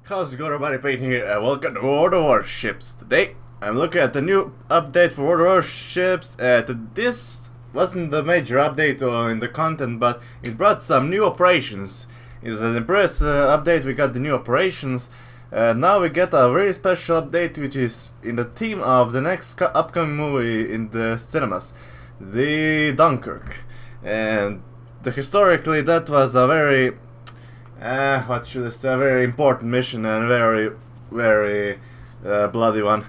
How's it going, everybody? Payne here, and welcome to World of Warships. Today, I'm looking at the new update for World of Warships. This wasn't the major update in the content, but it brought some new operations. It's an impressive update. We got the new operations. Now we get a very special update, which is in the theme of the next upcoming movie in the cinemas, the Dunkirk. And historically, that was a very what should I say, a very important mission and very bloody one.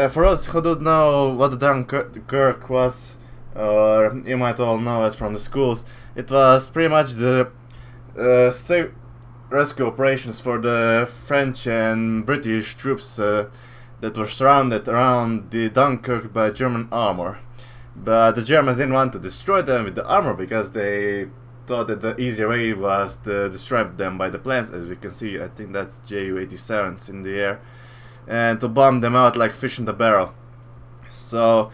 For us who don't know what the Dunkirk was, or you might all know it from the schools, it was pretty much the rescue operations for the French and British troops that were surrounded around the Dunkirk by German armor. But the Germans didn't want to destroy them with the armor because they thought that the easier way was to destroy them by the planes. As we can see, I think that's Ju-87s in the air, and to bomb them out like fish in the barrel. So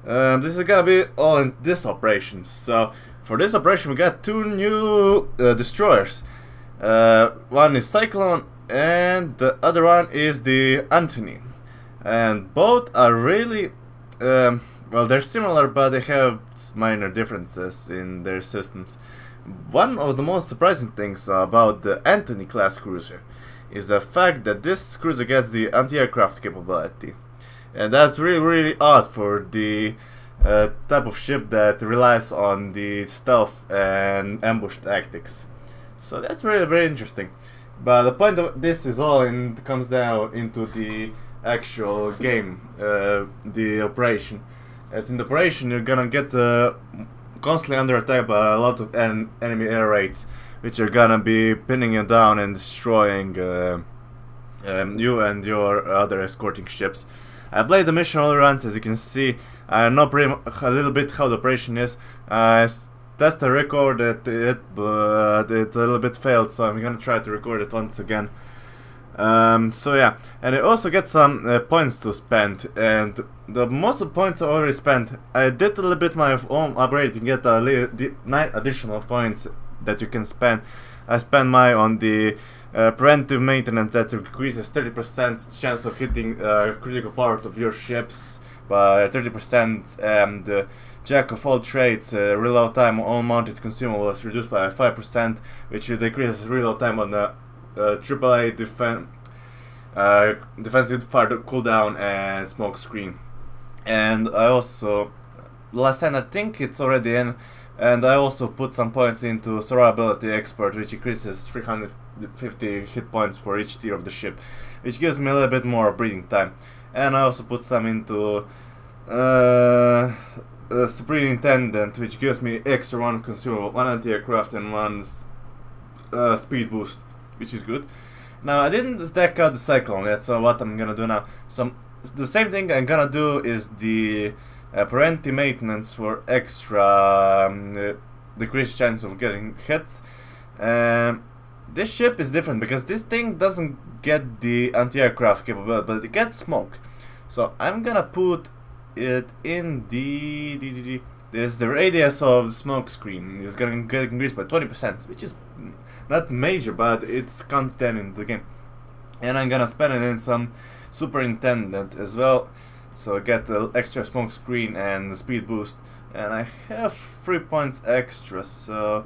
this is gonna be all in this operation. So for this operation we got two new destroyers. One is Cyclone and the other one is the Anthony, and both are really well, they're similar, but they have minor differences in their systems. One of the most surprising things about the Anthony class cruiser is the fact that this cruiser gets the anti-aircraft capability, and that's really odd for the type of ship that relies on the stealth and ambush tactics. So that's very interesting. But the point of this is comes down into the actual game, the operation. As in the operation, you're gonna get constantly under attack by a lot of enemy air raids, which are gonna be pinning you down and destroying you and your other escorting ships. I played the mission all runs. As you can see, I know a little bit how the operation is. I tested recorded it, but it a little bit failed, so I'm gonna try to record it once again. So yeah, and I also get some points to spend, and most of the points I already spent. I did a little bit my own upgrade to get 9 additional points that you can spend. I spent mine on the preventive maintenance that increases 30% chance of hitting critical part of your ships by 30%, and Jack of all trades, reload time on all mounted consumables reduced by 5%, which decreases reload time on the AAA defensive fire cooldown and smoke screen. And I also, last time I think it's already in, and I also put some points into survivability expert, which increases 350 hit points for each tier of the ship, which gives me a little bit more breathing time. And I also put some into Superintendent, which gives me extra 1 consumable, 1 anti-aircraft and 1 speed boost, which is good. Now I didn't stack out the Cyclone yet, so what I'm gonna do now, the same thing I'm gonna do is the preventive maintenance for extra decreased chance of getting hits. This ship is different because this thing doesn't get the anti-aircraft capability, but it gets smoke. So I'm gonna put it in the radius of the smoke screen is gonna get increased by 20%, which is not major, but it's constant in the game. And I'm gonna spend it in some Superintendent as well, so I get the extra smoke screen and the speed boost, and I have 3 points extra. So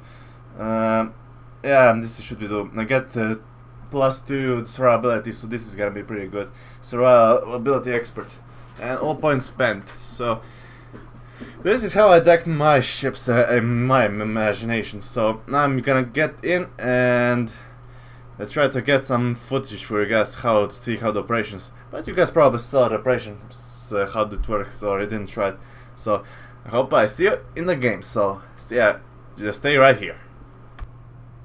yeah, this should be dope. I get +2 survivability, so this is gonna be pretty good. Survivability expert and all points spent. So this is how I decked my ships in my imagination. So now I'm gonna get in and I try to get some footage for you guys how to see how the operations. But you guys probably saw the operations, how it works, or you didn't try it. So I hope I see you in the game. So yeah, just stay right here.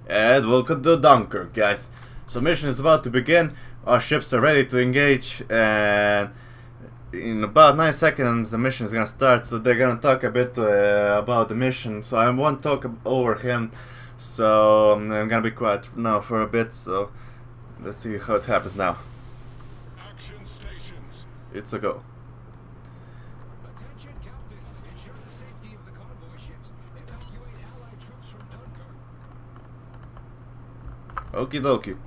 And welcome to Dunkirk, guys. So mission is about to begin. Our ships are ready to engage, and in about 9 seconds the mission is gonna start. So they're gonna talk a bit about the mission, so I won't talk over him, so I'm gonna be quiet now for a bit. So let's see how it happens now. Action stations. It's a go. Attention captains, ensure the safety of the convoy ships. Evacuate allied troops from Dunkirk. Okie dokie.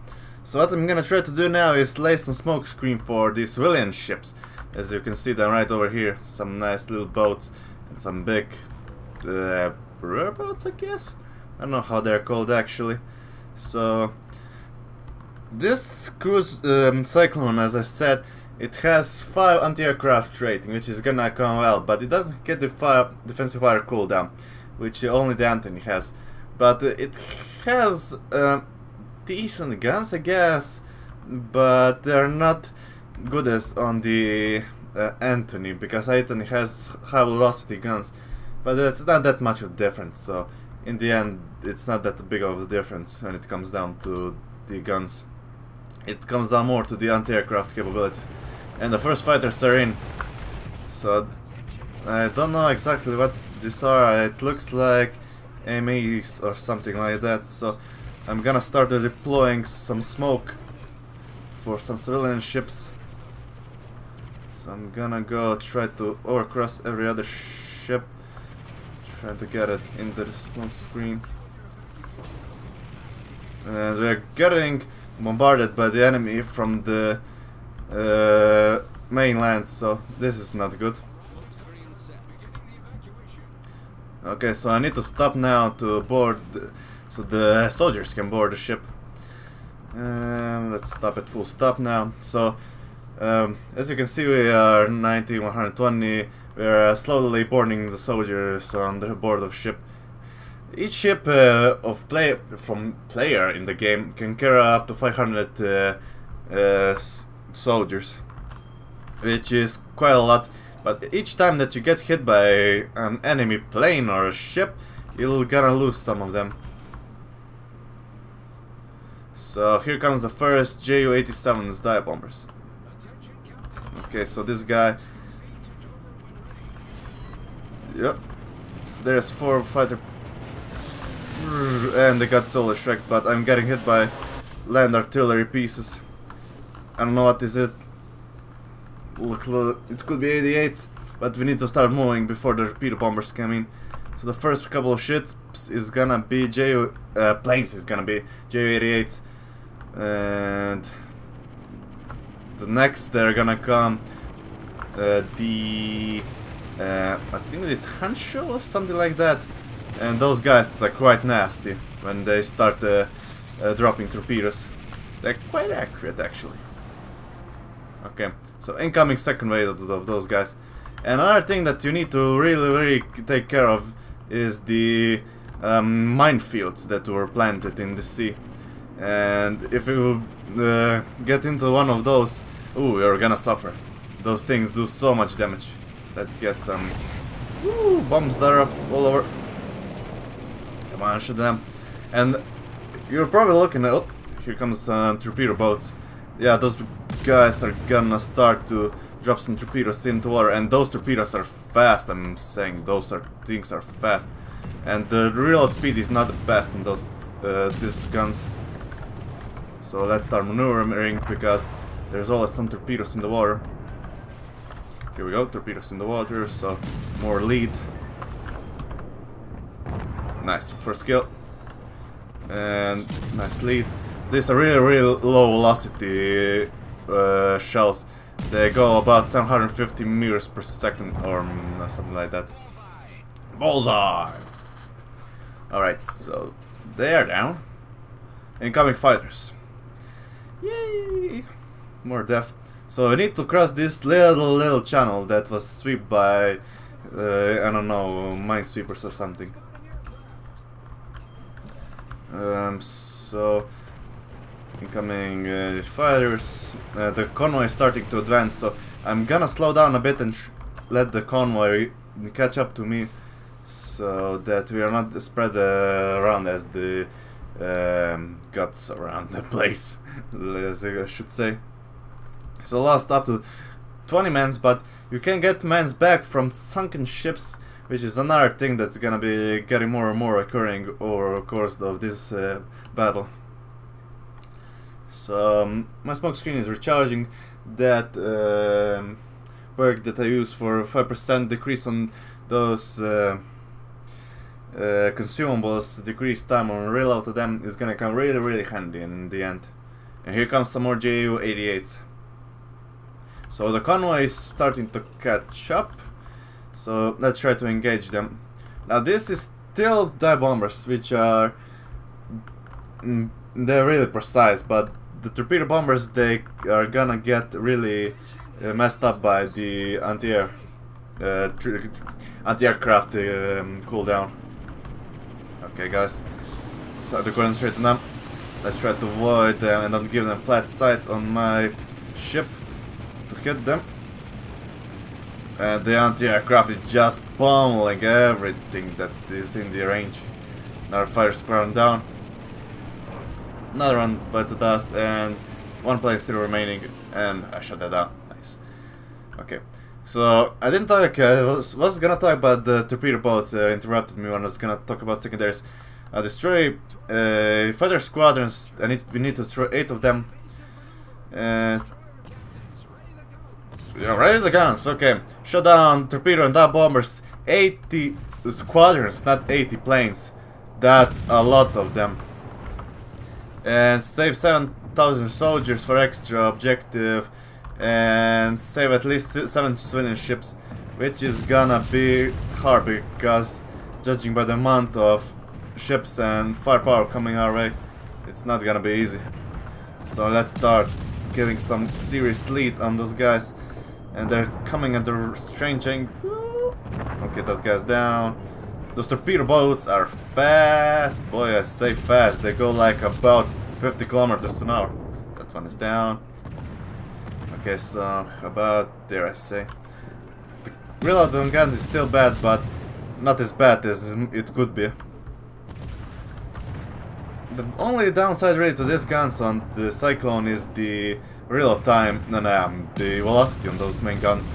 So what I'm gonna try to do now is lay some smoke screen for these civilian ships. As you can see them right over here, some nice little boats and some big boats, I guess? I don't know how they're called actually. So this cruise Cyclone, as I said, it has 5 anti-aircraft rating, which is gonna come well, but it doesn't get the defensive fire cooldown, which only the Anthony has. But it has decent guns, I guess, but they're not good as on the Anthony, because Anthony has high velocity guns, but it's not that much of a difference. So in the end, it's not that big of a difference when it comes down to the guns. It comes down more to the anti-aircraft capability. And the first fighters are in. So I don't know exactly what these are. It looks like MEs or something like that. So I'm gonna start deploying some smoke for some civilian ships. So I'm gonna go try to overcross every other ship, trying to get it into the smoke screen. And we're getting bombarded by the enemy from the mainland, so this is not good. Okay, so I need to stop now to board, so the soldiers can board the ship. Let's stop at full stop now. So as you can see, we are 90, 120. We are slowly boarding the soldiers on the board of ship. Each ship from player in the game can carry up to 500 soldiers, which is quite a lot. But each time that you get hit by an enemy plane or a ship, you're gonna lose some of them. So here comes the first Ju-87's dive bombers. Okay, so this guy. Yep. So there's 4 fighter. And they got totally shreked, but I'm getting hit by land artillery pieces. I don't know what is it. Look, it could be 88s, but we need to start moving before the torpedo bombers come in. So the first couple of ships is gonna be planes is gonna be Ju-88s, and the next they're gonna come I think it's Hanshell or something like that. And those guys are quite nasty when they start dropping torpedoes. They're quite accurate, actually. Okay, so incoming second wave of those guys. And another thing that you need to really take care of is the minefields that were planted in the sea. And if you get into one of those, ooh, you're gonna suffer. Those things do so much damage. Let's get some bombs that are up all over. Come on, shoot them. And you're probably looking at, oh, here comes torpedo boats. Yeah, those guys are gonna start to drop some torpedoes into water, and those torpedoes are fast. I'm saying those things are fast, and the reload speed is not the best on those these guns. So let's start maneuvering, because there's always some torpedoes in the water. Here we go, torpedoes in the water, so more lead. Nice, first kill. And nice lead. These are really low velocity shells. They go about 750 meters per second or something like that. Bullseye! Alright, so they are down. Incoming fighters. Yay! More death. So I need to cross this little channel that was swept by, I don't know, minesweepers or something. So incoming fighters. The convoy is starting to advance, so I'm gonna slow down a bit and let the convoy catch up to me, so that we are not spread around as the guts around the place, as I should say. So lost up to 20 mans, but you can get mans back from sunken ships, which is another thing that's gonna be getting more and more occurring over the course of this battle. So my smoke screen is recharging. That perk that I use for 5% decrease on those consumables, decrease time on reload to them, is gonna come really handy in the end. And here comes some more Ju-88s. So the convoy is starting to catch up. So let's try to engage them. Now this is still dive bombers, which are they're really precise, but the torpedo bombers, they are gonna get really messed up by the anti-aircraft cooldown. Okay, guys, start to concentrate on them. Let's try to avoid them and not give them flat sight on my ship to hit them. And the anti-aircraft is just pummeling everything that is in the range. Another fighter squadron down. Another one bites the dust, and one plane still remaining, and I shot that down. Nice. Okay, so I didn't talk. I was gonna talk about the torpedo boats. Interrupted me when I was gonna talk about secondaries. Destroy fighter squadrons. We need to destroy 8 of them. Yeah, ready the guns. Okay, shut down torpedo and dive bombers. 80 squadrons, not 80 planes. That's a lot of them. And save 7,000 soldiers for extra objective, and save at least 7 civilian ships, which is gonna be hard because judging by the amount of ships and firepower coming our way, it's not gonna be easy. So let's start getting some serious lead on those guys, and they're coming at the strange angle. Okay, that guy's down. Those torpedo boats are fast. Boy, I say fast. They go like about 50 kilometers an hour. That one is down. Okay, so about there, I say. The reload on guns is still bad, but not as bad as it could be. The only downside really to these guns on the Cyclone is the reload time, the velocity on those main guns.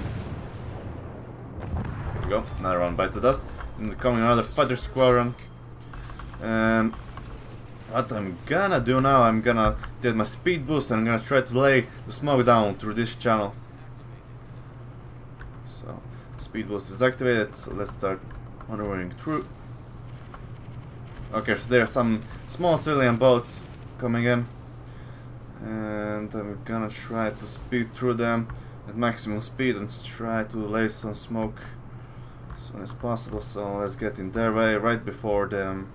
Here we go, another one bites the dust. And coming another fighter squadron. And what I'm gonna do now, I'm gonna get my speed boost and I'm gonna try to lay the smoke down through this channel. So, speed boost is activated, so let's start maneuvering through. Okay, so there are some small civilian boats coming in. And I'm gonna try to speed through them at maximum speed and try to lay some smoke as soon as possible. So let's get in their way right before them.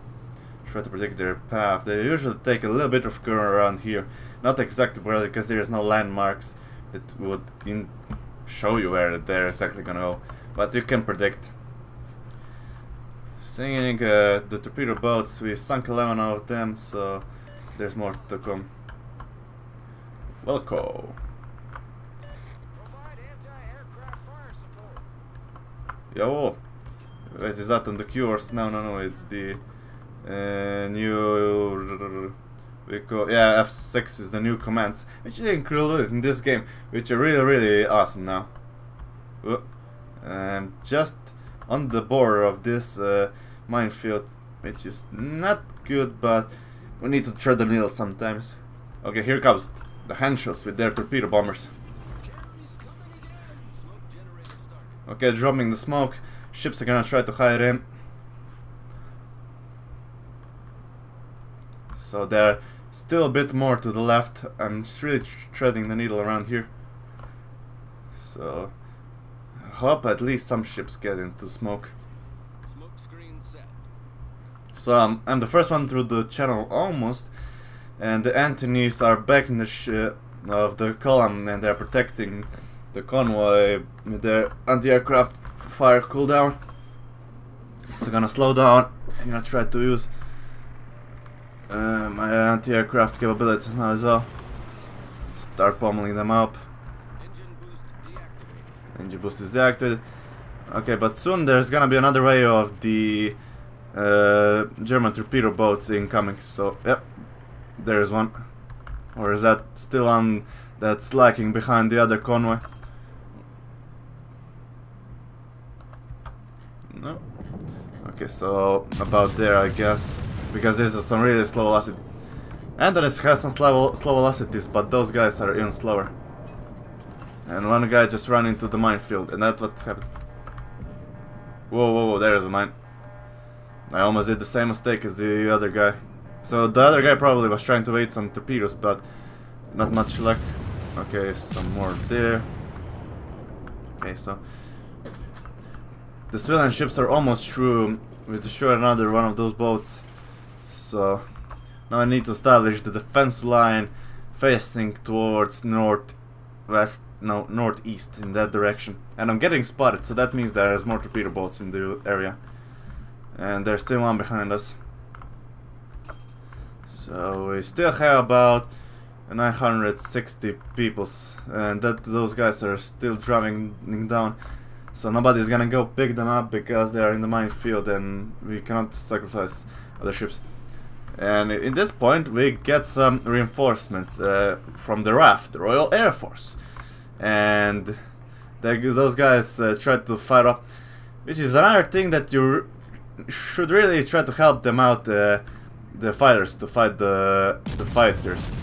Try to predict their path. They usually take a little bit of cover around here, not exactly where, because there is no landmarks that would show you where they're exactly gonna go, but you can predict. Seeing the torpedo boats, we sunk 11 of them, so there's more to come. Welcome. Provide anti-aircraft fire support. Yo, wait, is that on the cures? No, it's the new. Yeah, F6 is the new commands, which is included in this game, which are really awesome now. Just on the border of this minefield, which is not good, but we need to thread the needle sometimes. Okay, here comes the Henshaws with their torpedo bombers. Okay, dropping the smoke. Ships are gonna try to hide in. So they're still a bit more to the left. I'm just really threading the needle around here. So I hope at least some ships get into smoke. Smoke screen set. So I'm the first one through the channel almost, and the Antonys are back in the of the column, and they're protecting the convoy with their anti-aircraft fire cooldown. So I'm gonna slow down. I'm gonna try to use my anti-aircraft capabilities now as well. Start pummeling them up. Engine boost deactivated. Engine boost is deactivated. Okay, but soon there's gonna be another wave of the German torpedo boats incoming. So, yep, there's one. Or is that still on that's lagging behind the other convoy? No. Okay, so about there, I guess, because this is some really slow velocity. Antonis has some slow velocities, but those guys are even slower. And one guy just ran into the minefield, and that's what's happened. Whoa, there is a mine. I almost did the same mistake as the other guy. So the other guy probably was trying to bait some torpedoes, but Not much luck. Okay, some more there. Okay, so the civilian ships are almost through. We destroyed another one of those boats. So now I need to establish the defense line facing towards northwest, no, northeast, in that direction. And I'm getting spotted, so that means there's more torpedo boats in the area. And there's still one behind us. So we still have about 960 peoples, and those guys are still driving down. So nobody's gonna go pick them up because they are in the minefield, and we cannot sacrifice other ships. And in this point, we get some reinforcements from the RAF, the Royal Air Force, and those guys try to fire up, which is another thing that you should really try to help them out. The fighters to fight the fighters,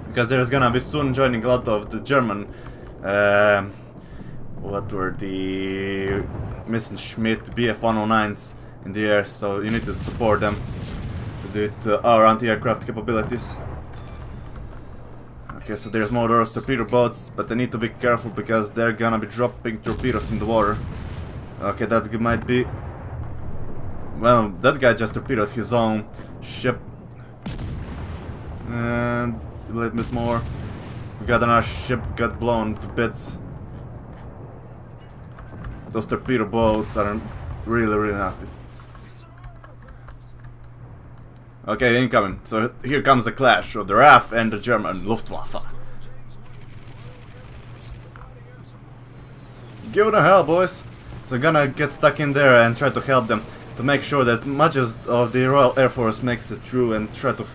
because there's gonna be soon joining a lot of the German, what were the Messerschmitt BF-109s in the air, so you need to support them with our anti-aircraft capabilities. Okay, so there's more of those torpedo boats, but I need to be careful because they're gonna be dropping torpedoes in the water. Okay, that might be... Well, that guy just torpedoed his own ship. And a little bit more. We got another ship got blown to bits. Those torpedo boats are really, really nasty. Okay, incoming. So here comes the clash of the RAF and the German Luftwaffe. Give it a hell, boys. So I'm gonna get stuck in there and try to help them, to make sure that much of the Royal Air Force makes it through and try to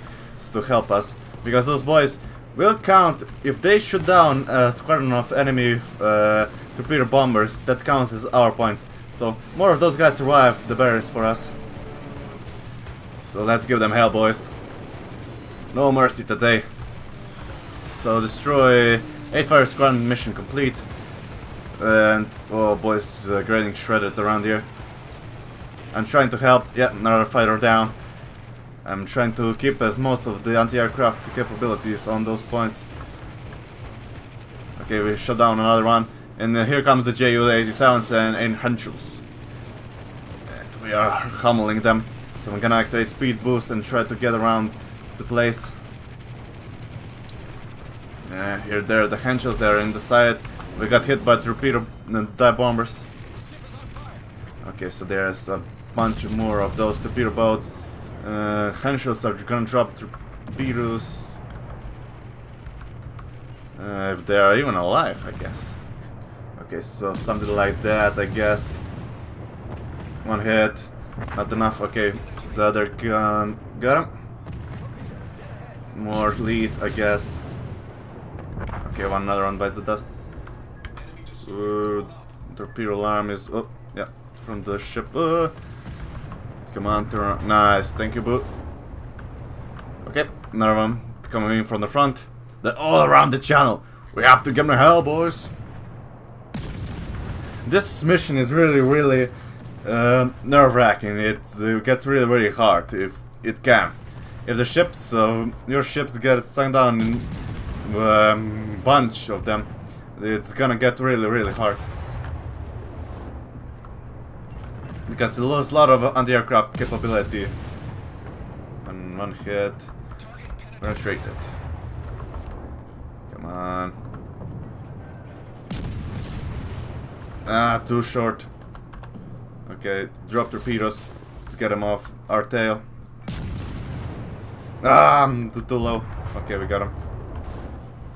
help us. Because those boys will count, if they shoot down a squadron of enemy torpedo bombers, that counts as our points. So more of those guys survive, the better it is for us. So let's give them hell, boys. No mercy today. So destroy 8 fire squadron, mission complete. And oh boys, just getting shredded around here. I'm trying to help. Yeah, another fighter down. I'm trying to keep as most of the anti-aircraft capabilities on those points. Okay, we shut down another one. And here comes the Ju-87s and Henschels. And we are hummeling them. So I'm gonna activate speed boost and try to get around the place. Here, there, the Henschels, they're in the side. We got hit by torpedo dive bombers. Okay, so there's a bunch more of those torpedo boats. Henschels are gonna drop torpedoes. If they are even alive, I guess. Okay, so something like that, I guess. One hit. Not enough. Okay, the other gun. Got him. More lead, I guess. Okay, another one bites the dust. Torpedo alarm is... Oh, yeah, from the ship. Come on, turn around. Nice, thank you, boo. Okay, another one coming in from the front. They're all around the channel. We have to give them hell, boys. This mission is really, really nerve-wracking. It gets really, really hard if it can. If the ships, your ships get sunk down in bunch of them, it's gonna get really, really hard. Because you lose a lot of anti-aircraft capability. And one hit. Penetrated. Come on. Ah, too short. Okay, drop torpedoes. Let's get them off our tail. Ah, I'm too low. Okay, we got him.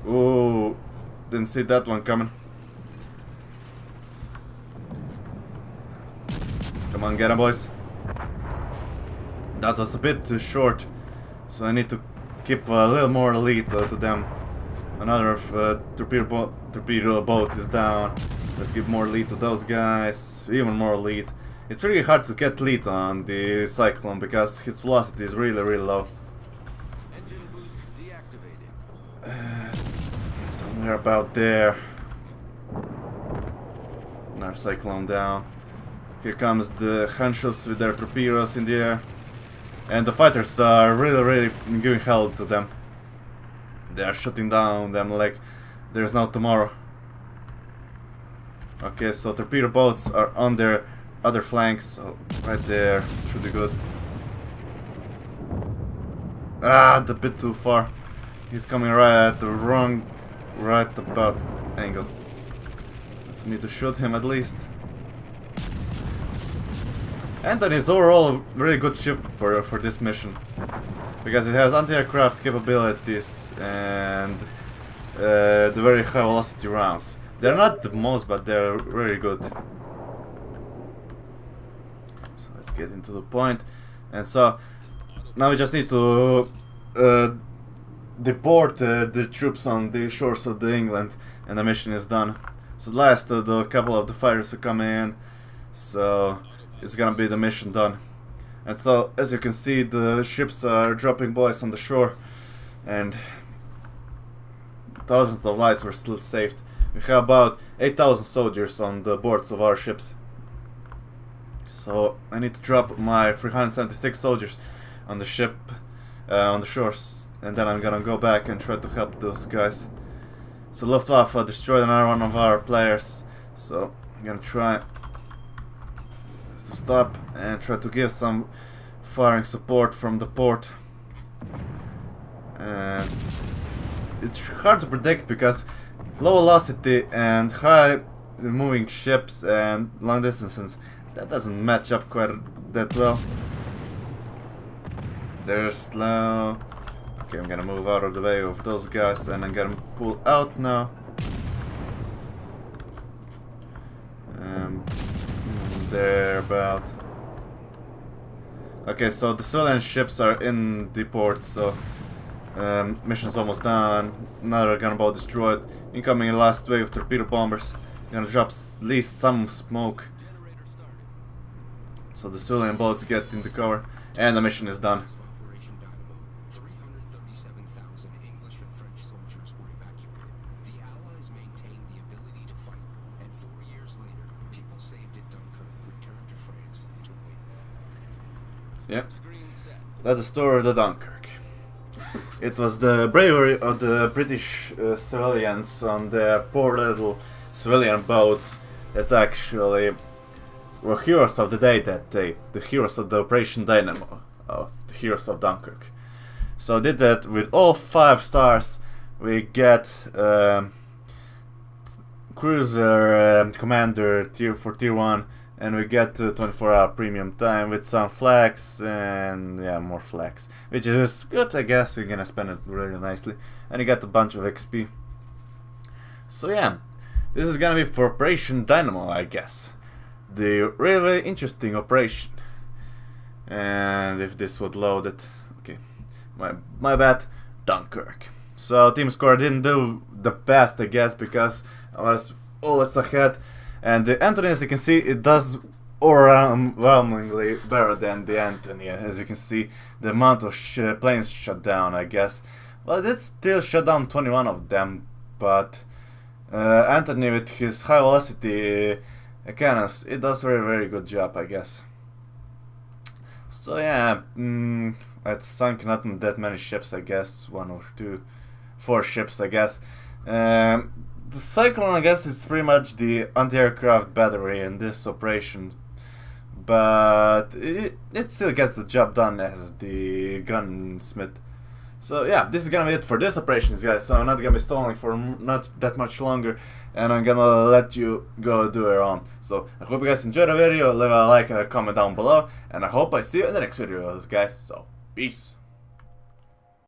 Ooh, didn't see that one coming. Come on, get him, boys. That was a bit too short, so I need to keep a little more lead to them. Another torpedo boat is down. Let's give more lead to those guys. Even more lead. It's really hard to get lead on the Cyclone because his velocity is really, really low. Engine boost deactivated. Somewhere about there. Another Cyclone down. Here comes the Henschels with their torpedoes in the air. And the fighters are really, really giving hell to them. They are shooting down them like there's no tomorrow. Okay, so torpedo boats are on their other flanks, so right there should be good. Ah, a bit too far. He's coming right at the wrong, right about angle. I need to shoot him at least. Anthony is overall a really good ship for this mission, because it has anti-aircraft capabilities and the very high velocity rounds. They're not the most, but they're very good. So let's get into the point. And so now we just need to deport the troops on the shores of the England, and the mission is done. So last the couple of the fighters are coming in, so it's gonna be the mission done. And so as you can see, the ships are dropping boys on the shore, and thousands of lives were still saved. We have about 8,000 soldiers on the boards of our ships. So I need to drop my 376 soldiers on the ship, on the shores, and then I'm gonna go back and try to help those guys. So Luftwaffe destroyed another one of our players, so I'm gonna try to stop and try to give some firing support from the port. And it's hard to predict because low velocity and high moving ships and long distances, that doesn't match up quite that well. They're slow. Okay, I'm gonna move out of the way of those guys and I'm gonna pull out now. They're about... Okay, so the civilian ships are in the port, so mission's almost done. Another gunboat destroyed. Incoming last wave of torpedo bombers. Gonna drop at least some smoke, so the civilian boats get into cover, and the mission is done. Operation Dynamo, 337,000 English and French soldiers were evacuated. The Allies maintained the ability to fight, and 4 years later, people saved at Dunkirk returned to France to win. Yep, Screen set. that's the story of the Dunkirk. It was the bravery of the British civilians on their poor little civilian boats that actually were heroes of the day that day. The heroes of the Operation Dynamo. The heroes of Dunkirk. So did that with all 5 stars. We get cruiser commander tier 1, and we get 24-hour premium time with some flags and yeah, more flags, which is good. I guess we're gonna spend it really nicely, and you get a bunch of XP. So yeah, this is gonna be for Operation Dynamo, I guess. The really interesting operation. And if this would load it, okay, my bad. Dunkirk. So team score didn't do the best, I guess, because I was always ahead. And the Anthony, as you can see, it does overwhelmingly better than the Anthony. As you can see, the amount of planes shut down, I guess. Well, it did still shut down 21 of them, but Anthony, with his high velocity cannons, it does a very good job, I guess. So yeah, it's sunk not that many ships, I guess. 1 or 2, 4 ships, I guess. The Cyclone, I guess, is pretty much the anti-aircraft battery in this operation, but it still gets the job done as the gunsmith. So yeah, this is gonna be it for this operation, guys. So I'm not gonna be stalling for not that much longer, and I'm gonna let you go do your own. So I hope you guys enjoyed the video. Leave a like and a comment down below, and I hope I see you in the next video, guys. So peace.